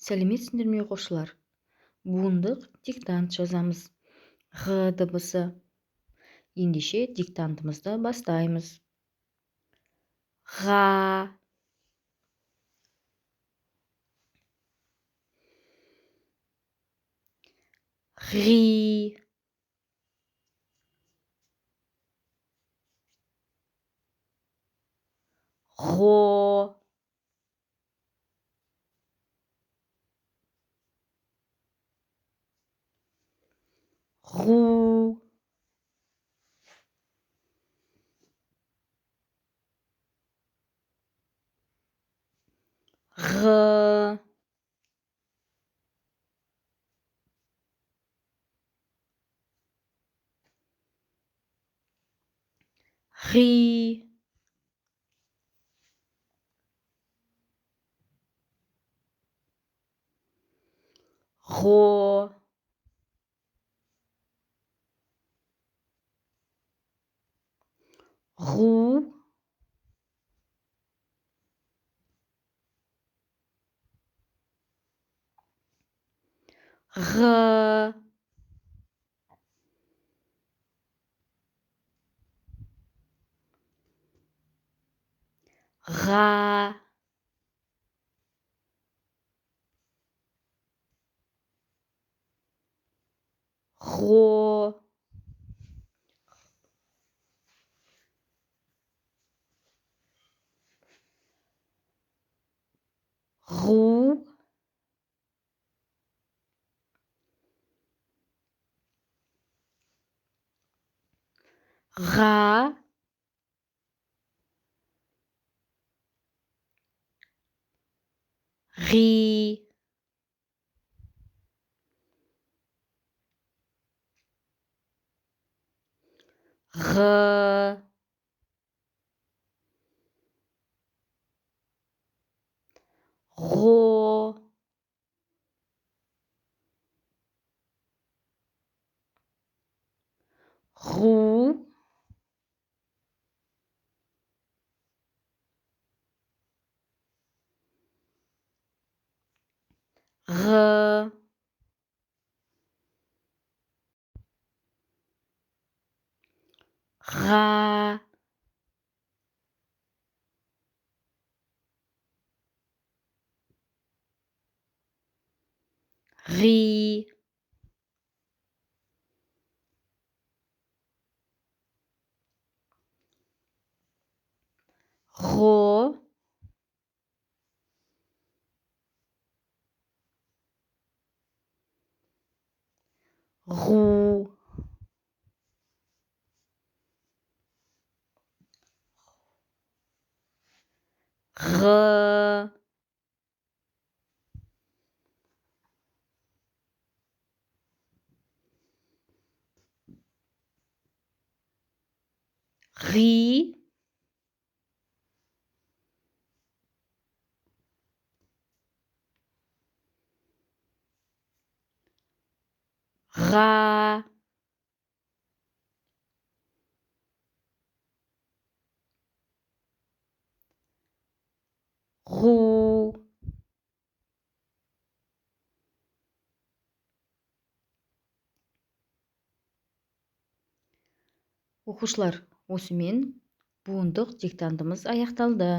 Сәлеметсіңдер ме оқушылар? Буындық диктант жазамыз. Ғ дыбысы. Ендеше диктантымызды бастаймыз. Ға, ғи, ғо, ғу, ғ, ғи, ғо, ғу, ғ, ға, ғо, ғу, ға, ғи, ғ, ғо, ғу, ғ, ға, ғи, ғо, ғу, ғ, ғи, ға, ғу, оқушылар, осымен буындық диктантымыз аяқталды.